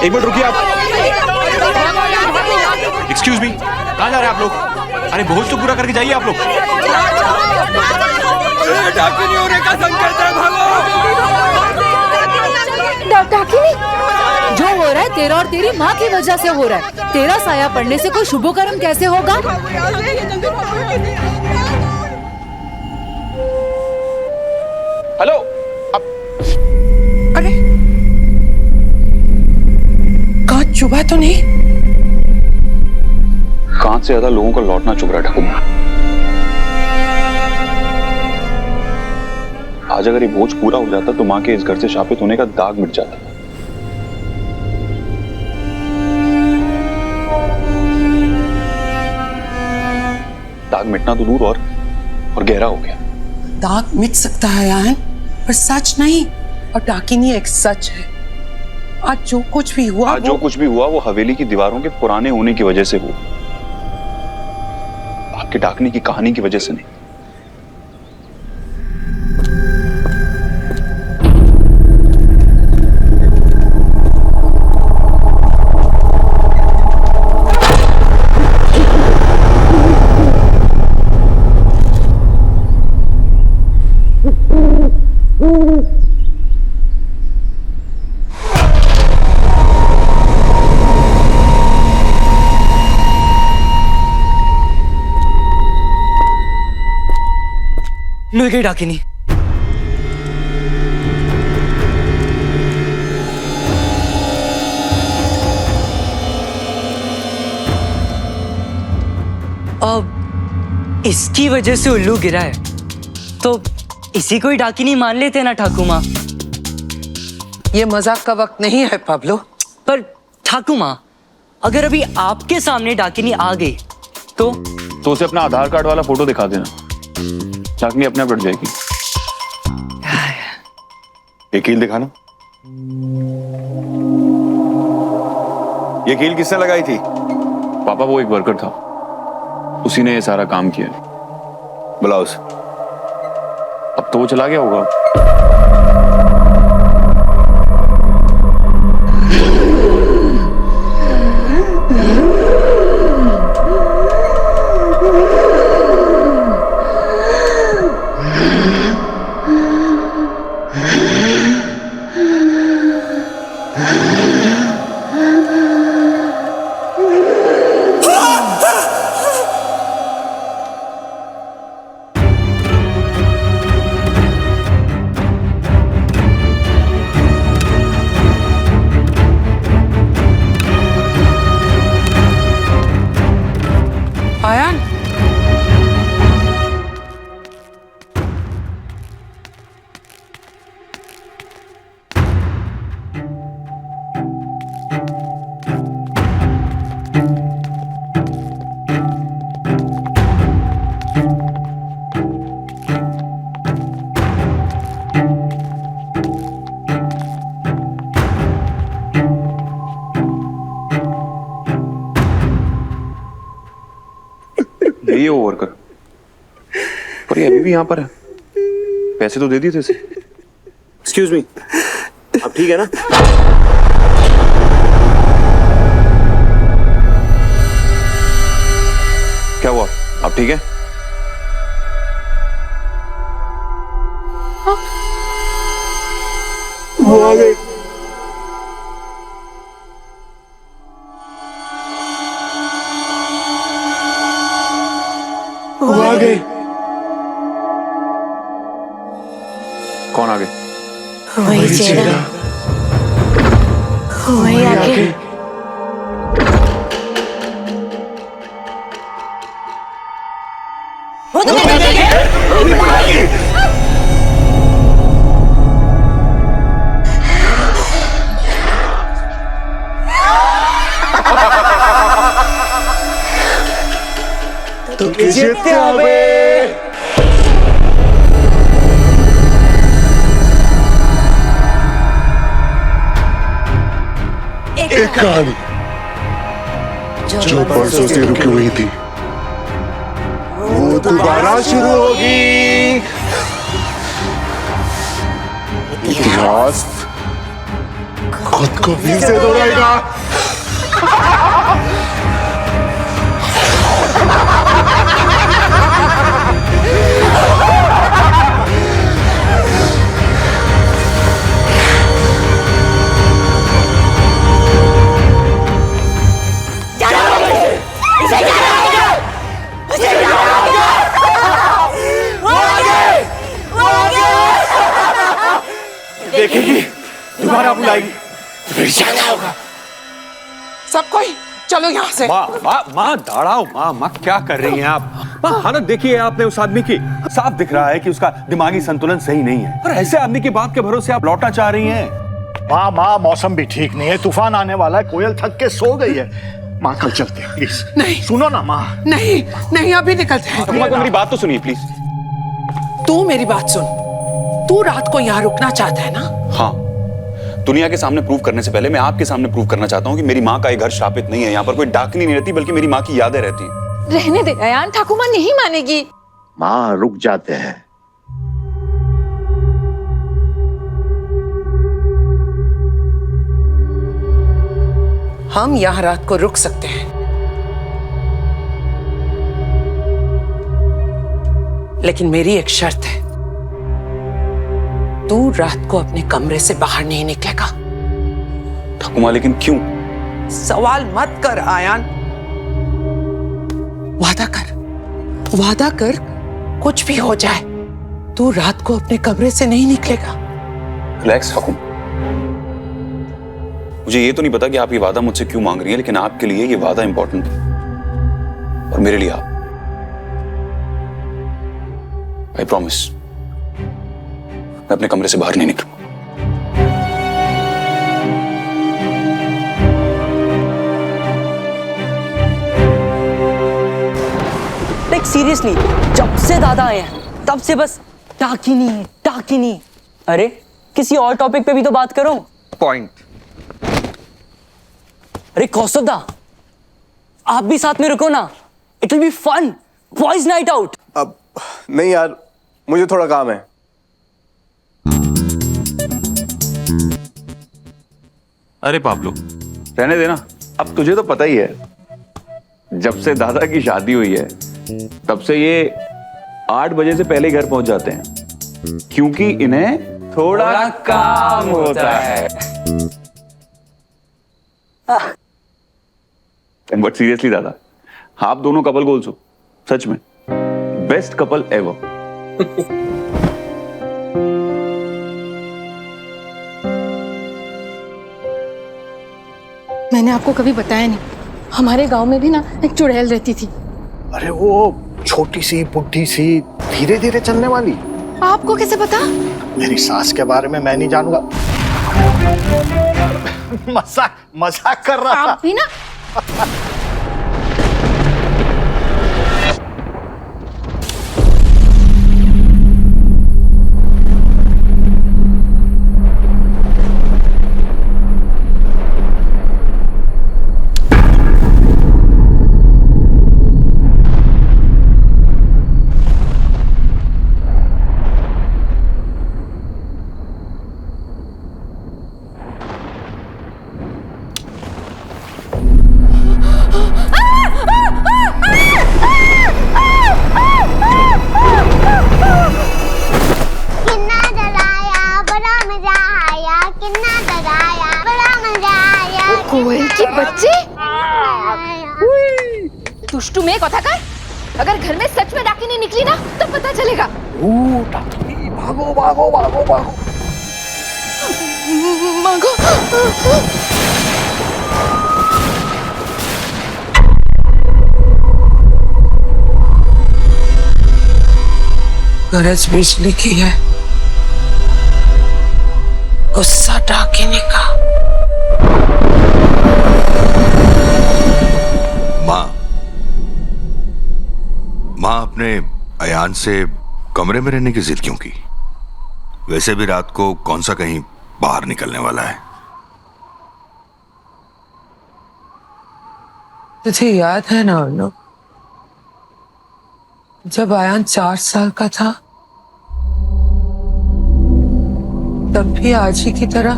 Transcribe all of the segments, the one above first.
एक मिनट रुकिए आप। एक्सक्यूज मी, कहाँ जा रहे हैं आप लोग? अरे भोज तो पूरा करके जाइए आप लोग। डाकिनी होने का संकेत है, भागो। डाकिनी? जो हो रहा है तेरा और तेरी माँ की वजह से हो रहा है। तेरा साया पड़ने से कोई शुभ कर्म कैसे होगा? हेलो, अरे कांच चुभा तो नहीं? कांच से ज्यादा लोगों को लौटना चुभ रहा है ठाकुर। आज अगर ये बोझ पूरा हो जाता तो माँ के इस घर से शापित होने का दाग मिट जाता। दाग मिटना तो दूर और गहरा हो गया। दाग मिट सकता है यान, पर सच नहीं। और डाकिनी एक सच है। आज जो कुछ भी हुआ वो हवेली की दीवारों के पुराने होने की वजह से हुआ, आपके डाकनी की कहानी की वजह से नहीं। मिल गई डाकिनी। अब इसकी वजह से उल्लू गिरा है तो इसी को ही डाकिनी मान लेते ना ठाकुर माँ। ये मजाक का वक्त नहीं है पाब्लो। पर ठाकुर माँ, अगर अभी आपके सामने डाकिनी आ गई तो उसे अपना आधार कार्ड वाला फोटो दिखा देना, डाकनी अपने आप कट जाएगी। ये कील दिखाना। ये कील किसने लगाई थी? पापा, वो एक वर्कर था, उसी ने ये सारा काम किया। बुलाओ उसे। अब तो वो चला गया होगा। आयान, यही है वो वर्कर। पर ये अभी भी यहाँ पर है। पैसे तो दे दिए थे इसे। एक्सक्यूज मी, अब ठीक है ना? क्या हुआ, आप ठीक है? वो आ गई। वो आ गई। कौन आ गए? वही चेहरा, वही आगे। वो तो जितते आवे। एक कहानी जो परसों से रुकी हुई थी वो दोबारा शुरू होगी। इतिहास खुद को फिर से दोहराएगा। देखेगी, दोबारा बुलाएगी, फिर क्या होगा? सब कोई चलो यहाँ से। माँ दाड़ाओ, माँ क्या कर रही हैं आप? माँ हालत देखिए आपने उस आदमी की, साफ दिख रहा है कि उसका दिमागी संतुलन सही नहीं है। और ऐसे आदमी की बात के भरोसे आप लौटना चाह रही हैं? माँ मौसम भी ठीक नहीं है, तूफान आने वाला है, कोयल थक के सो गई है। माँ कल चलते हैं प्लीज। नहीं सुनो ना माँ। नहीं नहीं, अभी निकलते हैं। मेरी बात तो सुनिए प्लीज। तू मेरी बात सुन। तू रात को यहाँ रुकना चाहता है ना? हाँ, दुनिया के सामने प्रूव करने से पहले मैं आपके सामने प्रूव करना चाहता हूँ कि मेरी माँ का ये घर शापित नहीं है। यहाँ पर कोई डाकनी नहीं रहती, बल्कि मेरी माँ की यादें रहती हैं। रहने दे अयान, ठाकुर माँ नहीं मानेगी। माँ रुक जाते हैं। हम यहाँ रात को रुक सकते हैं, लेकिन मेरी एक शर्त है। तू रात को अपने कमरे से बाहर नहीं निकलेगा। ठाकुर माँ, लेकिन क्यों? सवाल मत कर आयान। वादा कर, कुछ भी हो जाए तू रात को अपने कमरे से नहीं निकलेगा। रिलैक्स ठाकुर। मुझे ये तो नहीं पता कि आप ये वादा मुझसे क्यों मांग रही हैं, लेकिन आपके लिए ये वादा इंपॉर्टेंट है और मेरे लिए आप। आई प्रॉमिस, मैं अपने कमरे से बाहर नहीं निकलूंगा। लाइक सीरियसली, जब से दादा आए हैं तब से बस टाकिनी। अरे किसी और टॉपिक पे भी तो बात करो। पॉइंट। अरे कौस्तुभ दा, आप भी साथ में रुको ना, it will be fun, boys night out. अब नहीं यार, मुझे थोड़ा काम है। अरे पाब्लो, रहने देना। अब तुझे तो पता ही है, जब से दादा की शादी हुई है तब से ये 8 बजे से पहले घर पहुंच जाते हैं, क्योंकि इन्हें थोड़ा काम होता है। बट सीरियसली दादा, आप दोनों कपल गोल्स हो, सच में बेस्ट कपल एवर। मैंने आपको कभी बताया नहीं, हमारे गांव में भी ना एक चुड़ैल रहती थी। अरे वो छोटी सी बुढ़ी सी धीरे धीरे चलने वाली। आपको कैसे पता? मेरी सास के बारे में मैं नहीं जानूंगा। मजाक कर रहा था। आप भी ना। कोयल की बच्ची, दुष्टू में कथा कर। अगर घर में सच में डाकिनी निकली ना तो पता चलेगा। डाकिनी, भागो भागो भागो भागो। मांगो। गरज बिजली की है, गुस्सा डाकिनी का। माँ अपने अयान से कमरे में रहने की जिद क्यों की? वैसे भी रात को कौन सा कहीं बाहर निकलने वाला है। तुझे याद है ना अर्नब, जब अयान 4 साल का था तब भी आज ही की तरह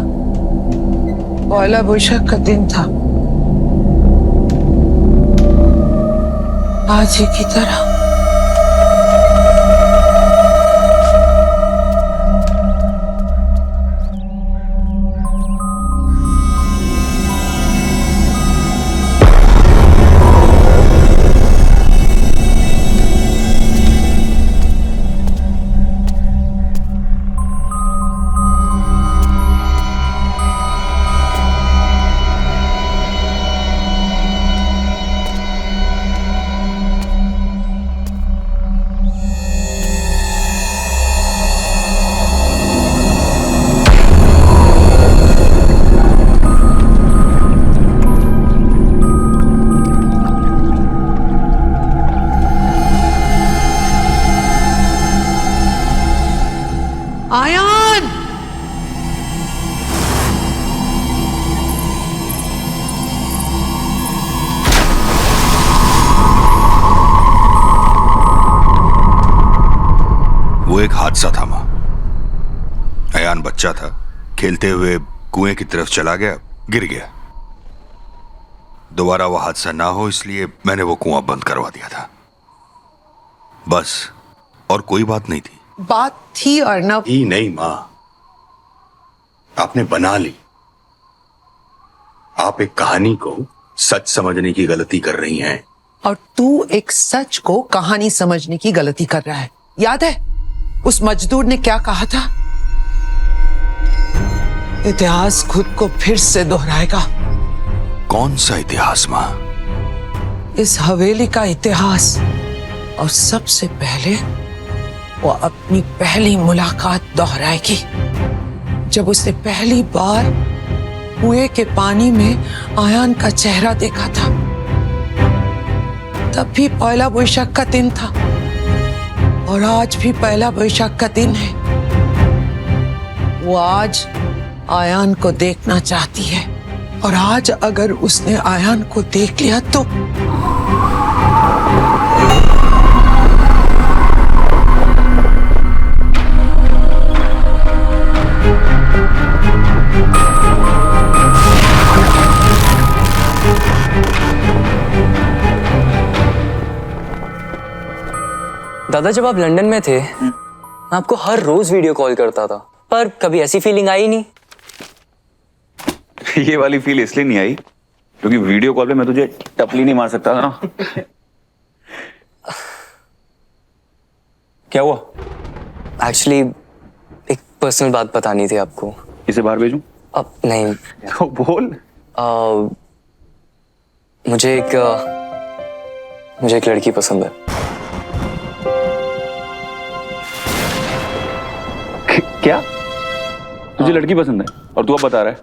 पहला बैशाख का दिन था, आज ही की तरह। आयान, वो एक हादसा था माँ। अयान बच्चा था, खेलते हुए कुएं की तरफ चला गया, गिर गया। दोबारा वो हादसा ना हो इसलिए मैंने वो कुआं बंद करवा दिया था, बस। और कोई बात नहीं थी। बात थी अर्नब। ही नहीं माँ, आपने बना ली। आप एक कहानी को सच समझने की गलती कर रही हैं। और तू एक सच को कहानी समझने की गलती कर रहा है। याद है उस मजदूर ने क्या कहा था? इतिहास खुद को फिर से दोहराएगा। कौन सा इतिहास माँ? इस हवेली का इतिहास। और सबसे पहले वो अपनी पहली मुलाकात दोहराएगी, जब उसने पहली बार कुएं के पानी में आयान का चेहरा देखा था। तब भी पहला बैशाख का दिन था और आज भी पहला बैशाख का दिन है। वो आज आयान को देखना चाहती है और आज अगर उसने आयान को देख लिया तो दादा, जब आप लंदन में थे मैं आपको हर रोज वीडियो कॉल करता था, पर कभी ऐसी फीलिंग आई नहीं। ये वाली फील इसलिए नहीं आई क्योंकि वीडियो कॉल पे मैं तुझे टपली नहीं मार सकता था ना। क्या हुआ? एक्चुअली एक पर्सनल बात बतानी थी आपको। इसे बाहर भेजूं? अब नहीं। तो बोल। मुझे एक लड़की पसंद है। क्या? तुझे लड़की पसंद है और तू अब बता रहा है?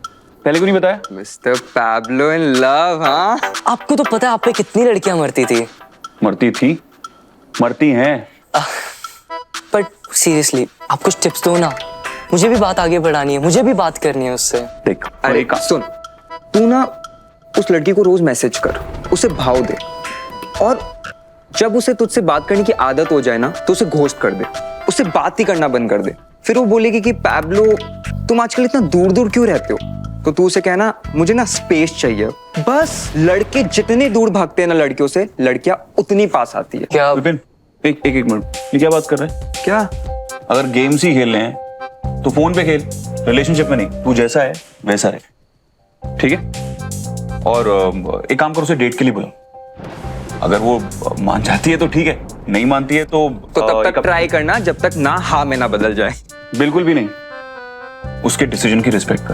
पहले क्यों नहीं बताया? Mister Pablo in love. हाँ, आपको तो पता है आप पे कितनी लड़कियां मरती थी। मरती थी, मरती हैं। बट सीरियसली आप कुछ टिप्स दो ना, मुझे भी बात आगे बढ़ानी है, मुझे भी बात करनी है उससे। देख, अरे सुन, तू ना उस लड़की को रोज मैसेज कर, उसे भाव दे, और जब उसे तुझसे बात करने की आदत हो जाए ना तो उसे घोस्ट कर दे, उससे बात ही करना बंद कर दे। फिर वो बोलेगी कि पैब्लो तुम आजकल इतना दूर दूर क्यों रहते हो, तो तू उसे कहना मुझे ना स्पेस चाहिए। बस लड़के जितने दूर भागते हैं ना लड़कियों से, लड़कियां उतनी पास आती है। क्या विपिन, एक मिनट, ये क्या बात कर रहा है? क्या? अगर गेम्स ही खेलने हैं तो फोन पे खेल, रिलेशनशिप में नहीं। तू जैसा है वैसा है, ठीक है? और एक काम कर, उसे डेट के लिए बुला। अगर वो मान जाती है तो ठीक है, नहीं मानती है तो तब तक ट्राई करना जब तक ना हाँ में ना बदल जाए। बिल्कुल भी नहीं, उसके डिसीजन की रिस्पेक्ट कर,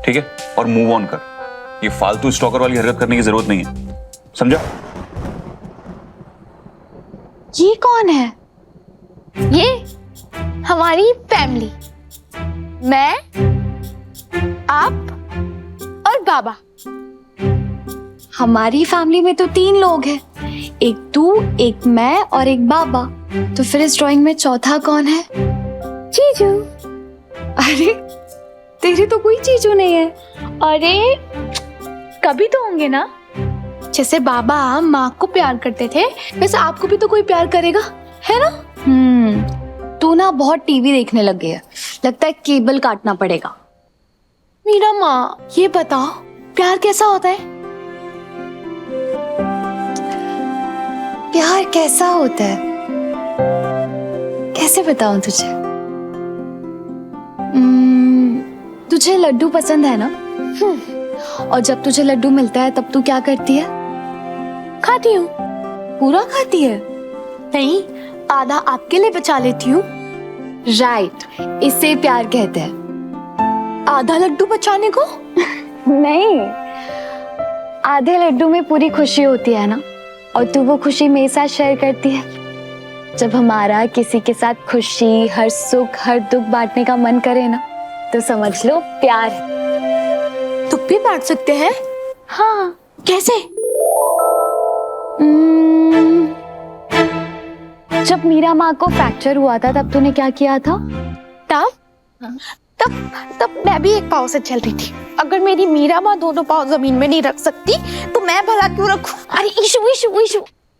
ठीक है? और मूव ऑन कर। ये फालतू स्टॉकर वाली हरकत करने की जरूरत नहीं है, समझा? ये कौन है? ये हमारी फैमिली, मैं, आप और बाबा। हमारी फैमिली में तो 3 लोग हैं, एक तू, एक मैं और एक बाबा। तो फिर इस ड्राइंग में चौथा कौन है? जीजू। अरे तेरी तो कोई जीजू नहीं है। अरे कभी तो होंगे ना। जैसे बाबा माँ को प्यार करते थे वैसे आपको भी तो कोई प्यार करेगा, है ना? तू ना बहुत टीवी देखने लग गया, लगता है केबल काटना पड़ेगा। मीरा माँ, ये बताओ प्यार कैसा होता है? प्यार कैसा होता है कैसे बताऊं तुझे? तुझे लड्डू पसंद है ना? और जब तुझे लड्डू मिलता है तब तू क्या करती है? खाती हूँ। पूरा खाती है? नहीं, आधा आपके लिए बचा लेती हूँ। राइट, इसे प्यार कहते हैं। आधा लड्डू बचाने को? नहीं, आधे लड्डू में पूरी खुशी होती है ना, और तू वो खुशी मेरे साथ शेयर करती है। जब हमारा किसी के साथ खुशी, हर सुख, हर दुख बांटने का मन करे ना, तो समझ लो प्यार है। तुम भी बांट सकते हैं? हाँ। कैसे? जब मीरा माँ को फ्रैक्चर हुआ था तब तूने क्या किया था? तब मैं भी एक पाँव से चल रही थी। अगर मेरी मीरा माँ दोनों पाँव जमीन में नहीं रख सकती तो मैं भला क्यों रखूं? अरे इशू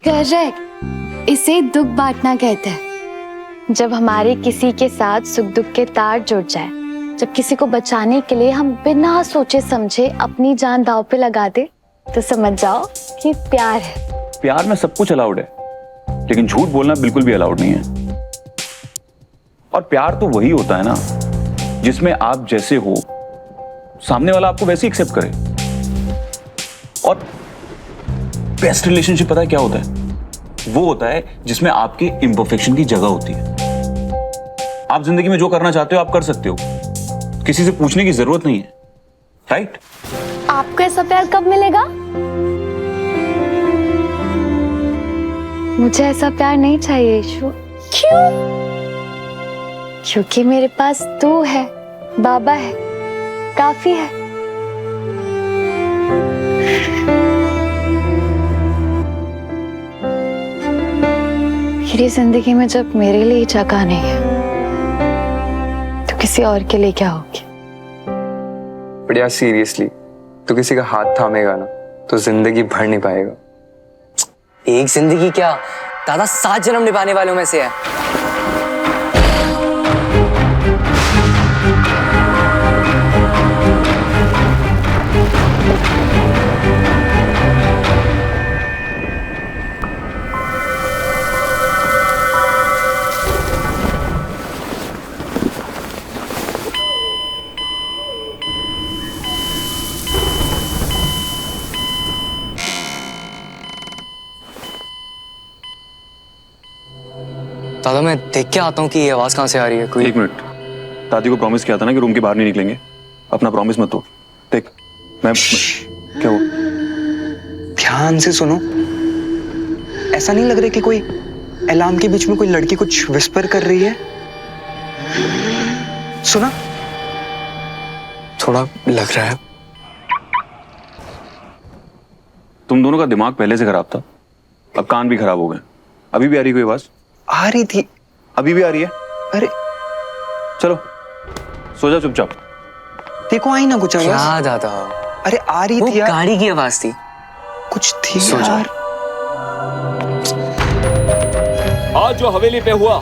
करेक्ट, इसे दुख बांटना कहते हैं। जब हमारे किसी के साथ सुख दुख के तार जुड़ जाए, जब किसी को बचाने के लिए हम बिना सोचे समझे अपनी जान दांव पे लगा दे, तो समझ जाओ कि प्यार है। प्यार में सब कुछ अलाउड है, लेकिन झूठ बोलना बिल्कुल भी अलाउड नहीं है। और प्यार तो वही होता है ना जिसमें आप जैसे हो, सामने वाला आपको वैसे एक्सेप्ट करे। और बेस्ट रिलेशनशिप पता है क्या होता है? वो होता है जिसमें आपके इम्परफेक्शन की जगह होती है। आप जिंदगी में जो करना चाहते हो आप कर सकते हो, किसी से पूछने की जरूरत नहीं है। राइट? आपको ऐसा प्यार कब मिलेगा? मुझे ऐसा प्यार नहीं चाहिए ईशु। क्यों? क्योंकि मेरे पास तू है, बाबा है, काफी है। मेरी जिंदगी में जब मेरे लिए जगह नहीं है, तो किसी और के लिए क्या होगी? बढ़िया, सीरियसली तू किसी का हाथ थामेगा ना तो जिंदगी भर नहीं पाएगा। एक जिंदगी क्या, दादा 7 जन्म निभाने वालों में से है। दादा मैं देख के आता हूँ कि ये आवाज कहाँ से आ रही है। कोई 1 मिनट, दादी को प्रॉमिस किया था ना कि रूम के बाहर नहीं निकलेंगे। अपना प्रॉमिस मत तोड़। देख मैं क्या हुआ? ध्यान से सुनो। ऐसा नहीं लग रहा कि कोई अलार्म के बीच में कोई लड़की कुछ विस्पर कर रही है? सुना? थोड़ा लग रहा है। तुम दोनों का दिमाग पहले से खराब था, अब कान भी खराब हो गए। अभी भी आ रही कोई आवाज? आ रही थी। अभी भी आ रही है? अरे चलो सो जा चुपचाप। देखो आई ना कुछ आवाज। क्या दादा? अरे आ रही वो थी यार। गाड़ी की आवाज थी। कुछ थी सो जा। यार। आज जो हवेली पे हुआ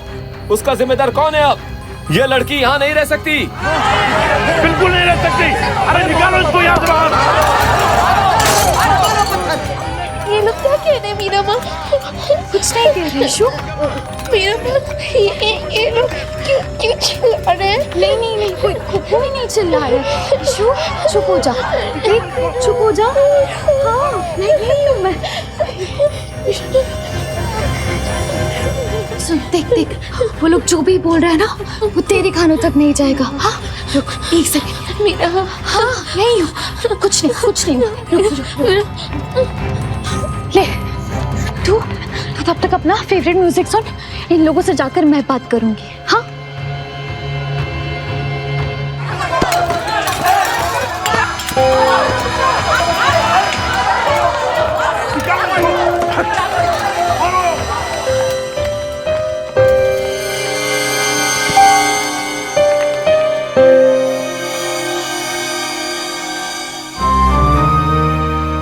उसका जिम्मेदार कौन है? अब ये लड़की यहाँ नहीं रह सकती। बिल्कुल नहीं रह सकती। अरे निकालो इसको यहाँ से बाहर। ये लोग क्या कह रहे हैं मीरा माँ? कुछ नहीं कह रही ईशु। मीरा माँ, ये लोग क्यों चिल्ला रहे हैं? नहीं कोई नहीं चिल्ला रहा है। ईशु चुप हो जा, देख चुप हो जा। हाँ नहीं हूँ मैं। सुन देख वो लोग जो भी बोल रहे हैं ना वो तेरे कानों तक नहीं जाएगा। हाँ रुक 1 सेकंड। मीरा, हाँ नहीं हूँ, कुछ नहीं रुक। ले तू तब तक अपना फेवरेट म्यूजिक सुन। इन लोगों से जाकर मैं बात करूंगी। हाँ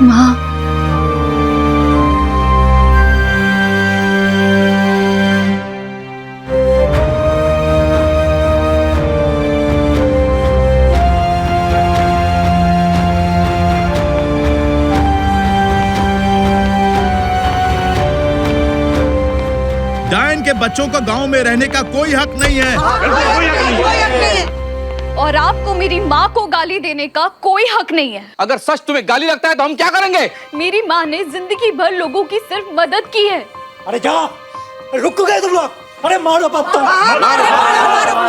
माँ, के बच्चों को गांव में रहने का कोई हक नहीं है। और आपको मेरी माँ को गाली देने का कोई हक नहीं है। अगर सच तुम्हें गाली लगता है तो हम क्या करेंगे? मेरी माँ ने जिंदगी भर लोगों की सिर्फ मदद की है। अरे जा, रुक गए तुम लोग। अरे मारो बाप तो।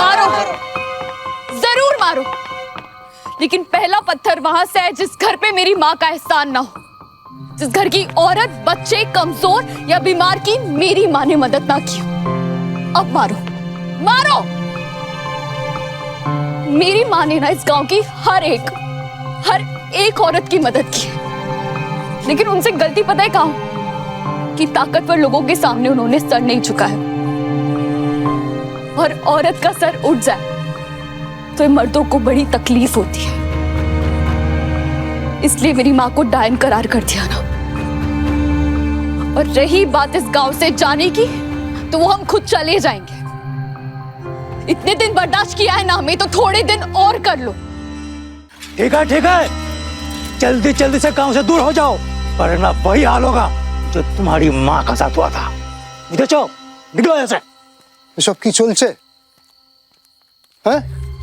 मारो, जरूर मारो, लेकिन पहला पत्थर वहां से है जिस घर पे मेरी माँ का एहसान ना हो, जिस घर की औरत, बच्चे, कमजोर या बीमार की मेरी माँ ने मदद ना की हो। अब मारो, मारो। मेरी माँ ने ना इस गांव की हर एक औरत की मदद की है, लेकिन उनसे गलती पता है कहाँ? कि ताकतवर लोगों के सामने उन्होंने सर नहीं झुकाया। और औरत का सर उठ जाए तो मर्दों को बड़ी तकलीफ होती है, इसलिए मेरी माँ को डायन करार कर दिया ना। और रही बात इस गांव से जाने की, तो वो हम खुद चले जाएंगे। इतने दिन बर्दाश्त किया है ना हमें, तो थोड़े दिन और कर लो। ठीक है, जल्दी जल्दी से गांव से दूर हो जाओ, वरना वही हाल होगा जो तुम्हारी माँ का साथ हुआ था। देखो, निकलो ऐसे। सब की चलছে है?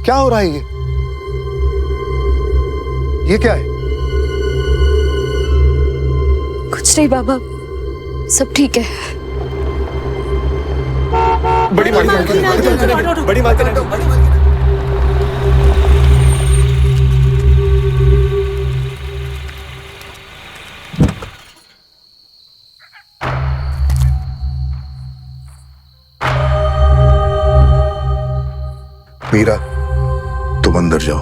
क्या हो रहा है ये क्या है? कुछ नहीं बाबा, सब ठीक है। बड़ी माँ मीरा, तुम अंदर जाओ।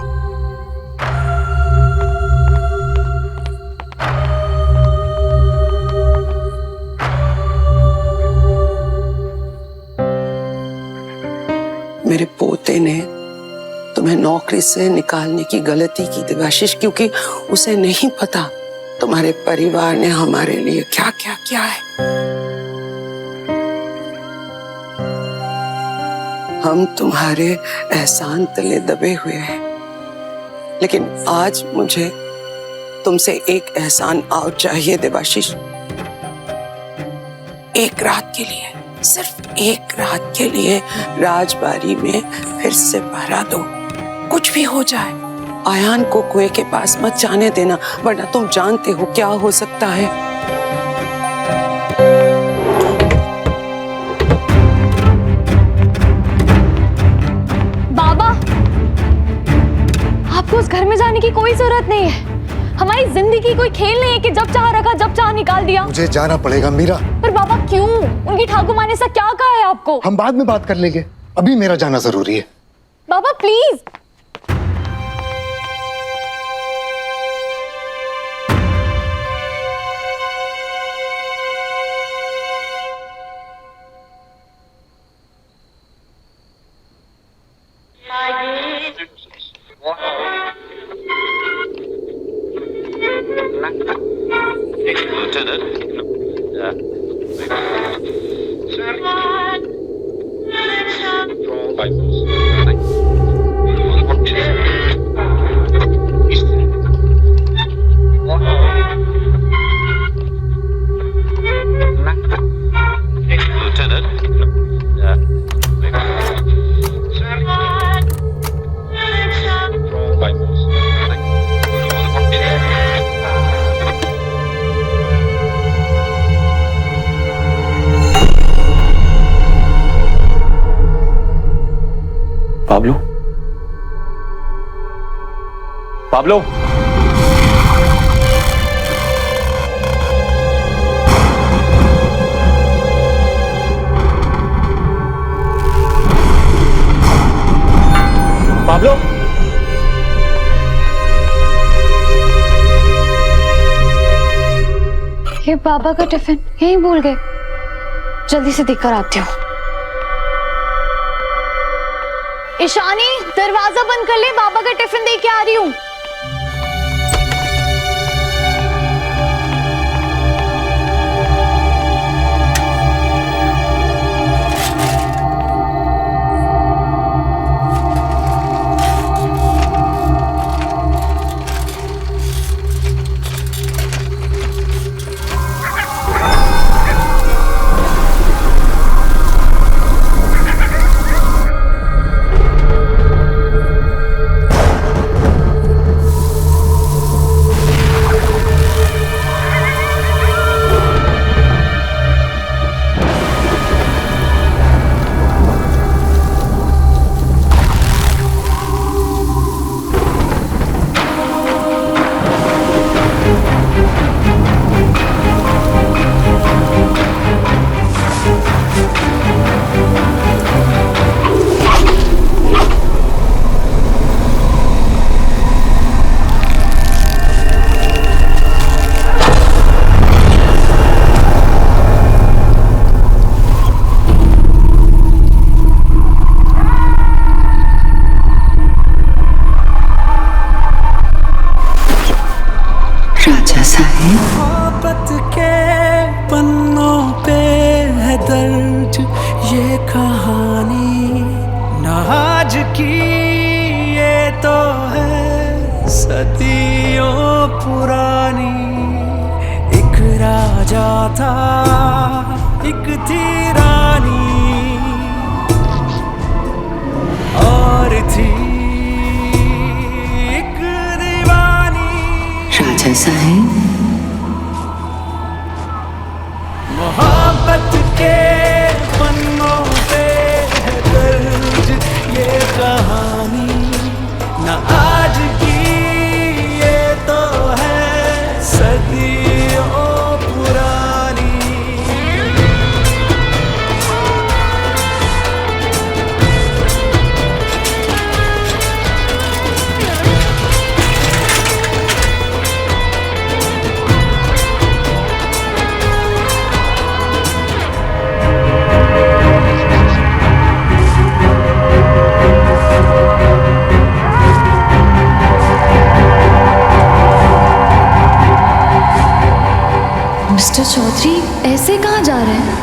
मेरे पोते ने तुम्हें नौकरी से निकालने की गलती की देवाशीष, क्योंकि उसे नहीं पता तुम्हारे परिवार ने हमारे लिए क्या क्या किया है। हम तुम्हारे एहसान तले दबे हुए हैं, लेकिन आज मुझे तुमसे एक एहसान और चाहिए देवाशीष। एक रात के लिए, सिर्फ एक रात के लिए राजबाड़ी में फिर से पहरा दो। कुछ भी हो जाए, आयान को कुएं के पास मत जाने देना, वरना तुम जानते हो क्या हो सकता है। उस घर में जाने की कोई जरूरत नहीं है। हमारी जिंदगी कोई खेल नहीं है कि जब चाह रखा जब चाह निकाल दिया। मुझे जाना पड़ेगा मीरा। पर बाबा क्यों? उनकी ठाकुर माँ ने ऐसा क्या कहा है आपको? हम बाद में बात कर लेंगे, अभी मेरा जाना जरूरी है। बाबा प्लीज। पाब्लो, पाब्लो, पाब्लो, ये बाबा का टिफिन यहीं भूल गए। जल्दी से देकर आती हूँ। ईशानी, दरवाजा बंद कर ले, बाबा का टिफिन दे के आ रही हूँ। जैसा है मोहब्बत के पन्नों पे है दर्ज ये कहानी, न आज की ये तो है सदियों पुरानी। एक राजा था, एक थी रानी, और थी एक दीवानी। राजा सा है मोहब्बत के पन्नों पे है दर्ज ये कहानी, न आज की ये तो है सदियों पुरानी। मिस्टर चौधरी ऐसे कहाँ जा रहे हैं?